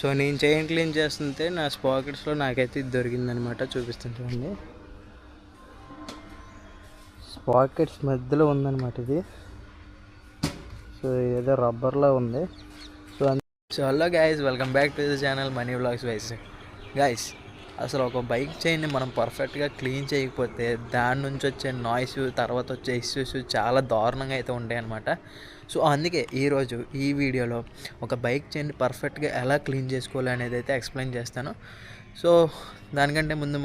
So నేను chain clean చేస్తుంటే నా స్పాకెట్స్లో నాకైతే ఇది దొరికిందనమాట. చూపిస్తాను చూడండి. స్పాకెట్స్ మధ్యలో ఉందన్నమాట ఇది. సో ఏదో రబ్బర్లా ఉంది. So hello guys, welcome back to the channel money vlogs వైస్. గైస్, అసలు ఒక బైక్ చైన్ని మనం పర్ఫెక్ట్గా క్లీన్ చేయకపోతే దాని నుంచి వచ్చే నాయిస్, తర్వాత వచ్చే ఇష్యూస్ చాలా దారుణంగా అయితే ఉంటాయి అన్నమాట. సో అందుకే ఈరోజు ఈ వీడియోలో ఒక బైక్ చైన్ని పర్ఫెక్ట్గా ఎలా క్లీన్ చేసుకోవాలి అనేది అయితే ఎక్స్ప్లెయిన్ చేస్తాను. సో దానికంటే ముందు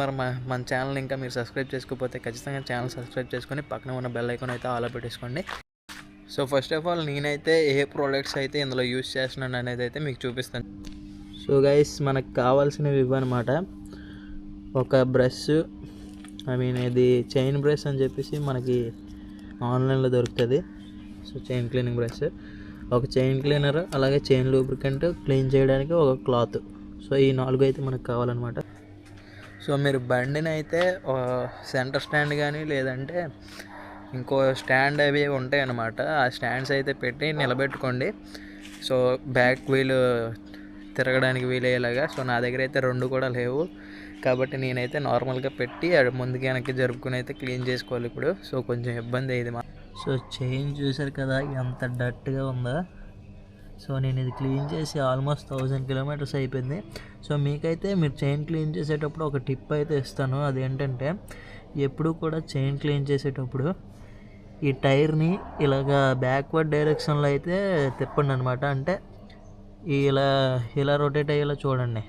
మన ఛానల్ ఇంకా మీరు సబ్స్క్రైబ్ చేసుకోకపోతే ఖచ్చితంగా ఛానల్ సబ్స్క్రైబ్ చేసుకొని పక్కన ఉన్న బెల్ ఐకాన్ అయితే ఆల్ పెట్టేసుకోండి. సో ఫస్ట్ ఆఫ్ ఆల్ నేనైతే ఏ ప్రోడక్ట్స్ అయితే ఇందులో యూజ్ చేస్తున్నాను అనేది అయితే మీకు చూపిస్తాను. సో గైస్, మనకు కావాల్సినవి ఇవన్నమాట. ఒక బ్రష్, ఇది చైన్ బ్రష్ అని చెప్పేసి మనకి ఆన్లైన్లో దొరుకుతుంది. సో చైన్ క్లీనింగ్ బ్రష్, ఒక చైన్ క్లీనర్, అలాగే చైన్ లూబ్రికెంట్, క్లీన్ చేయడానికి ఒక క్లాత్. సో ఈ 4 అయితే మనకు కావాలన్నమాట. సో మీరు బండిని అయితే సెంటర్ స్టాండ్ కానీ లేదంటే ఇంకో స్టాండ్ అవి ఉంటాయి అన్నమాట. ఆ స్టాండ్స్ అయితే పెట్టి నిలబెట్టుకోండి. సో బ్యాక్ వీల్ తిరగడానికి వీలయ్యేలాగా. సో నా దగ్గర అయితే 2 కూడా లేవు కాబట్టి నేనైతే నార్మల్గా పెట్టి ముందుకి వెనక్కి జరుపుకుని అయితే క్లీన్ చేసుకోవాలి ఇప్పుడు. సో కొంచెం ఇబ్బంది అయ్యేది. సో చైన్ చూసారు కదా ఎంత డర్ట్గా ఉందో. సో నేను ఇది క్లీన్ చేసి ఆల్మోస్ట్ 1000 కిలోమీటర్స్ అయిపోయింది. సో మీకైతే మీరు చైన్ క్లీన్ చేసేటప్పుడు ఒక టిప్ అయితే ఇస్తాను. అదేంటంటే, ఎప్పుడు కూడా చైన్ క్లీన్ చేసేటప్పుడు ఈ టైర్ని ఇలాగా బ్యాక్వర్డ్ డైరెక్షన్లో అయితే తిప్పండి అనమాట. అంటే ఇలా రొటేట్ అయ్యేలా చూడండి.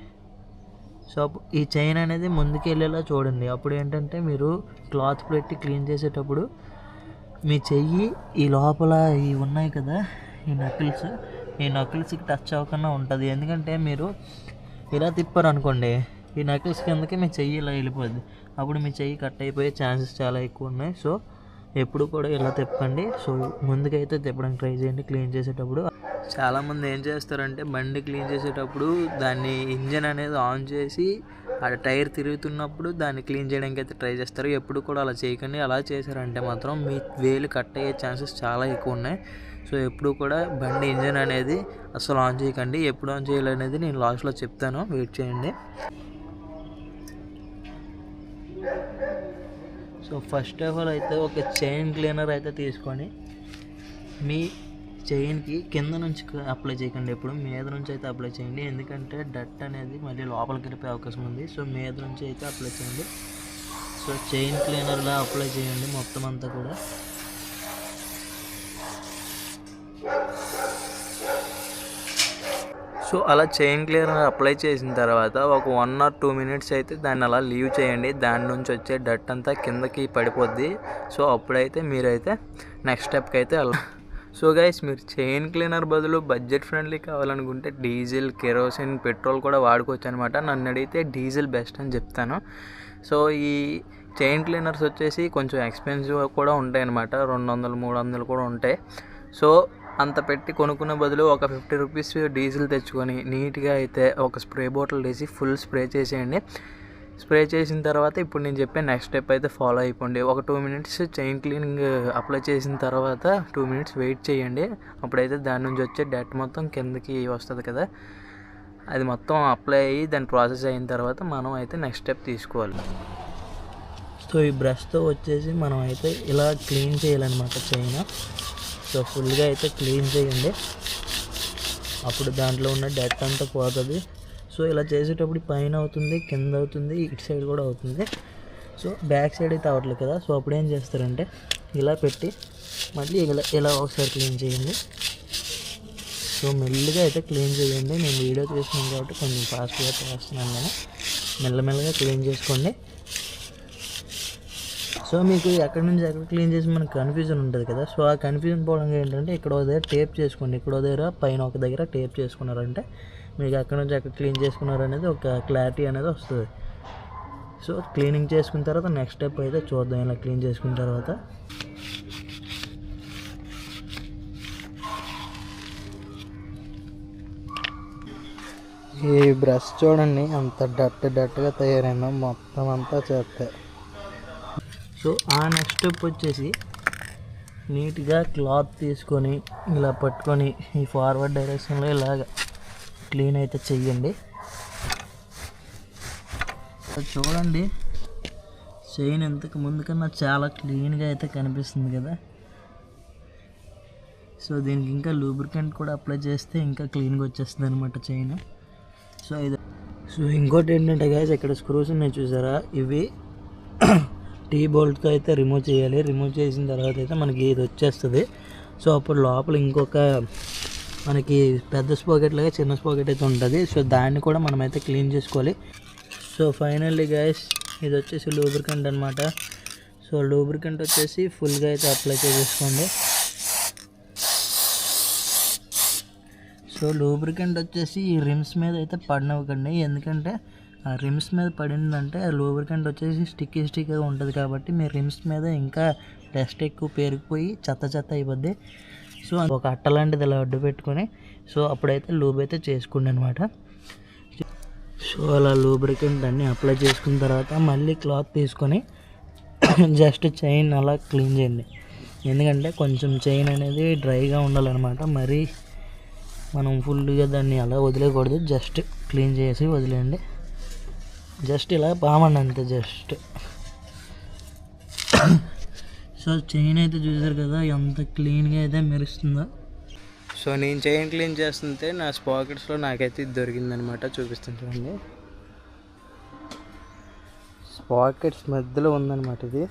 సో ఈ చైన్ అనేది ముందుకు వెళ్ళేలా చూడండి. అప్పుడు ఏంటంటే మీరు క్లాత్ పెట్టి క్లీన్ చేసేటప్పుడు మీ చెయ్యి ఈ లోపల ఉన్నాయి కదా ఈ నకిల్స్కి టచ్ అవ్వకుండా ఉంటుంది. ఎందుకంటే మీరు ఇలా తిప్పారు అనుకోండి, ఈ నకిల్స్ కిందకి మీ చెయ్యి ఇలా వెళ్ళిపోద్ది. అప్పుడు మీ చెయ్యి కట్ అయిపోయే ఛాన్సెస్ చాలా ఎక్కువ ఉన్నాయి. సో ఎప్పుడు కూడా ఇలా తిప్పండి. సో ముందుకైతే తిప్పడానికి ట్రై చేయండి క్లీన్ చేసేటప్పుడు. చాలామంది ఏం చేస్తారంటే బండి క్లీన్ చేసేటప్పుడు దాన్ని ఇంజన్ అనేది ఆన్ చేసి ఆ టైర్ తిరుగుతున్నప్పుడు దాన్ని క్లీన్ చేయడానికి అయితే ట్రై చేస్తారు. ఎప్పుడు కూడా అలా చేయకండి. అలా చేశారంటే మాత్రం మీ వేలు కట్ అయ్యే ఛాన్సెస్ చాలా ఎక్కువ ఉన్నాయి. సో ఎప్పుడు కూడా బండి ఇంజన్ అనేది అసలు ఆన్ చేయకండి. ఎప్పుడు ఆన్ చేయాలనేది నేను లాస్ట్లో చెప్తాను, వెయిట్ చేయండి. సో ఫస్ట్ ఆఫ్ ఆల్ అయితే ఒక చైన్ క్లీనర్ అయితే తీసుకొని మీ చైన్కి కింద నుంచి అప్లై చేయకండి, ఎప్పుడు మీద నుంచి అయితే అప్లై చేయండి. ఎందుకంటే డట్ అనేది మళ్ళీ లోపలికి వెళ్ళిపోయే అవకాశం ఉంది. సో మీద నుంచి అయితే అప్లై చేయండి. సో చైన్ క్లీనర్లా అప్లై చేయండి మొత్తం అంతా కూడా. సో అలా చైన్ క్లీనర్ అప్లై చేసిన తర్వాత ఒక 1 or 2 minutes అయితే దాన్ని అలా లీవ్ చేయండి. దాని నుంచి వచ్చే డట్ అంతా కిందకి పడిపోద్ది. సో అప్పుడైతే మీరైతే నెక్స్ట్ స్టెప్కి అయితే సో గైస్, మీరు చైన్ క్లీనర్ బదులు బడ్జెట్ ఫ్రెండ్లీ కావాలనుకుంటే డీజిల్, కెరోసిన్, పెట్రోల్ కూడా వాడుకోవచ్చు అనమాట. నన్ను అడిగితే డీజిల్ బెస్ట్ అని చెప్తాను. సో ఈ చైన్ క్లీనర్స్ వచ్చేసి కొంచెం ఎక్స్పెన్సివ్ కూడా ఉంటాయి అనమాట. 200, 300 కూడా ఉంటాయి. సో అంత పెట్టి కొనుక్కునే బదులు ఒక 50 రూపీస్ డీజిల్ తెచ్చుకొని నీట్గా అయితే ఒక స్ప్రే బాటిల్ వేసి ఫుల్ స్ప్రే చేసేయండి. స్ప్రే చేసిన తర్వాత ఇప్పుడు నేను చెప్పే నెక్స్ట్ స్టెప్ అయితే ఫాలో అయిపోండి. ఒక 2 minutes చైన్ క్లీనింగ్ అప్లై చేసిన తర్వాత 2 minutes వెయిట్ చేయండి. అప్పుడైతే దాని నుంచి వచ్చే డట్ మొత్తం కిందకి వస్తుంది కదా, అది మొత్తం అప్లై అయ్యి దాని ప్రాసెస్ అయిన తర్వాత మనం అయితే నెక్స్ట్ స్టెప్ తీసుకోవాలి. సో ఈ బ్రష్తో వచ్చేసి మనం అయితే ఇలా క్లీన్ చేయాలన్నమాట చైన్. సో ఫుల్గా అయితే క్లీన్ చేయండి. అప్పుడు దాంట్లో ఉన్న డట్ అంతా పోతుంది. సో ఇలా చేసేటప్పుడు పైన అవుతుంది, కింద అవుతుంది, ఇటు సైడ్ కూడా అవుతుంది. సో బ్యాక్ సైడ్ అయితే అవ్వట్లేదు కదా. సో అప్పుడు ఏం చేస్తారంటే ఇలా పెట్టి మళ్ళీ ఇలా ఒకసారి క్లీన్ చేయండి. సో మెల్లిగా అయితే క్లీన్ చేయండి. నేను వీడియో చేస్తున్నాను కాబట్టి కొంచెం ఫాస్ట్గా చేస్తున్నాను, కానీ మెల్లమెల్లగా క్లీన్ చేసుకోండి. సో మీకు ఎక్కడి నుంచి ఎక్కడ క్లీన్ చేసి మనకు కన్ఫ్యూజన్ ఉంటుంది కదా. సో ఆ కన్ఫ్యూజన్ పోవడానికి ఏంటంటే ఇక్కడ ఒక దగ్గర టేప్ చేసుకోండి, ఇక్కడ ఒక దగ్గర, పైన ఒక దగ్గర టేప్ చేసుకున్నారంటే మీకు ఎక్కడి నుంచి ఎక్కడ క్లీన్ చేసుకున్నారు అనేది ఒక క్లారిటీ అనేది వస్తుంది. సో క్లీనింగ్ చేసుకున్న తర్వాత నెక్స్ట్ స్టెప్ అయితే చూద్దాం. ఇలా క్లీన్ చేసుకున్న తర్వాత ఈ బ్రష్ చూడండి అంత డట్గా తయారైందో మొత్తం అంతా చేస్తాయి. సో ఆ నెక్స్ట్ స్టెప్ వచ్చేసి నీట్గా క్లాత్ తీసుకొని ఇలా పట్టుకొని ఈ ఫార్వర్డ్ డైరెక్షన్లో ఇలాగ క్లీన్ అయితే చెయ్యండి. చూడండి చైన్ ఇంతకు ముందు కన్నా చాలా క్లీన్గా అయితే కనిపిస్తుంది కదా. సో దీనికి ఇంకా లూబ్రికెంట్ కూడా అప్లై చేస్తే ఇంకా క్లీన్గా వచ్చేస్తుంది అనమాట చైన్. సో ఇంకోటి ఏంటంటే గైస్, ఇక్కడ స్క్రూస్ ఉన్నాయి చూసారా, ఇవి టీ బోల్ట్తో అయితే రిమూవ్ చేయాలి. రిమూవ్ చేసిన తర్వాత అయితే మనకి ఇది వచ్చేస్తుంది. సో అప్పుడు లోపల ఇంకొక మనకి పెద్ద స్పాకెట్ లాగా చిన్న స్పాకెట్ అయితే ఉంటుంది. సో దాన్ని కూడా మనమైతే క్లీన్ చేసుకోవాలి. సో ఫైనల్లీ గైస్, ఇది వచ్చేసి లూబ్రికెంట్ అనమాట. సో లూబ్రికెంట్ వచ్చేసి ఫుల్గా అయితే అప్లై చేసేసుకోండి. సో లూబ్రికెంట్ వచ్చేసి ఈ రిమ్స్ మీద అయితే పడినవ్వకండి, ఎందుకంటే ఆ రిమ్స్ మీద పడిందంటే ఆ లూబ్రికెంట్ వచ్చేసి స్టిక్కీగా ఉంటుంది కాబట్టి మీ రిమ్స్ మీద ఇంకా డస్ట్ ఎక్కువ పేరుకుపోయి చెత్త అయిపోద్ది. సో ఒక అట్ట లాంటిది ఇలా అడ్డు పెట్టుకొని సో అప్పుడైతే లూబ్ అయితే చేసుకోండి అనమాట. సో అలా లూబ్రికెంట్ అన్నీ అప్లై చేసుకున్న తర్వాత మళ్ళీ క్లాత్ తీసుకొని జస్ట్ చైన్ అలా క్లీన్ చేయండి. ఎందుకంటే కొంచెం చైన్ అనేది డ్రైగా ఉండాలన్నమాట. మరీ మనం ఫుల్గా దాన్ని అలా వదిలేయకూడదు, జస్ట్ క్లీన్ చేసి వదిలేయండి. జస్ట్ ఇలా పామండి అంతే జస్ట్. సో చైన్ అయితే చూసారు కదా ఎంత క్లీన్గా అయితే మెరుస్తుందో. సో నేను చైన్ క్లీన్ చేస్తుంటే నా స్పాకెట్స్లో నాకైతే ఇది దొరికిందనమాట, చూపిస్తాను చూడండి. స్పాకెట్స్ మధ్యలో ఉందన్నమాట ఇది.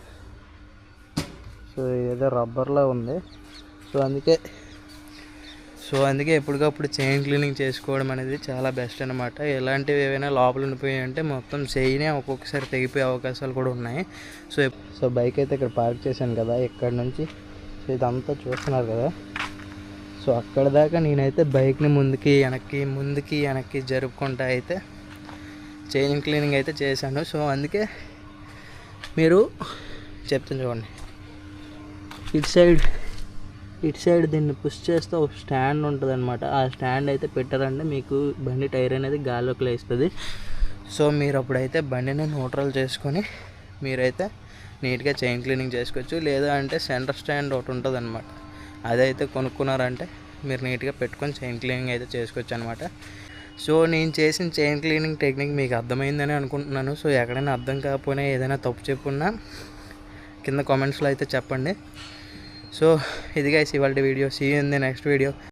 సో ఏదో రబ్బర్లా ఉంది. సో అందుకే ఎప్పటికప్పుడు చైన్ క్లీనింగ్ చేసుకోవడం అనేది చాలా బెస్ట్ అనమాట. ఎలాంటివి ఏవైనా లోపల ఉండిపోయాయి అంటే మొత్తం చైనే ఒక్కొక్కసారి తెగిపోయే అవకాశాలు కూడా ఉన్నాయి. సో బైక్ అయితే ఇక్కడ పార్క్ చేశాను కదా, ఇక్కడ నుంచి సో ఇదంతా చూస్తున్నారు కదా. సో అక్కడ దాకా నేనైతే బైక్ని ముందుకి వెనక్కి జరుపుకుంటా అయితే చైన్ క్లీనింగ్ అయితే చేశాను. సో అందుకే మీరు చెప్తాను చూడండి, ఇటు సైడ్ దీన్ని పుష్ చేస్తే ఒక స్టాండ్ ఉంటుంది అనమాట. ఆ స్టాండ్ అయితే పెట్టారంటే మీకు బండి టైర్ అనేది గాల్లోకి లేస్తుంది. సో మీరు అప్పుడైతే బండిని న్యూట్రల్ చేసుకొని మీరైతే నీట్గా చైన్ క్లీనింగ్ చేసుకోవచ్చు. లేదా అంటే సెంటర్ స్టాండ్ ఒకటి ఉంటుంది అనమాట, అదైతే కొనుక్కున్నారంటే మీరు నీట్గా పెట్టుకొని చైన్ క్లీనింగ్ అయితే చేసుకోవచ్చు అనమాట. సో నేను చేసిన చైన్ క్లీనింగ్ టెక్నిక్ మీకు అర్థమైందని అనుకుంటున్నాను. సో ఎక్కడైనా అర్థం కాకపోయినా ఏదైనా తప్పు చెప్పున్నా కింద కామెంట్స్లో అయితే చెప్పండి. సో ఇది గైస్ ఇవాళ video. See you in the next video.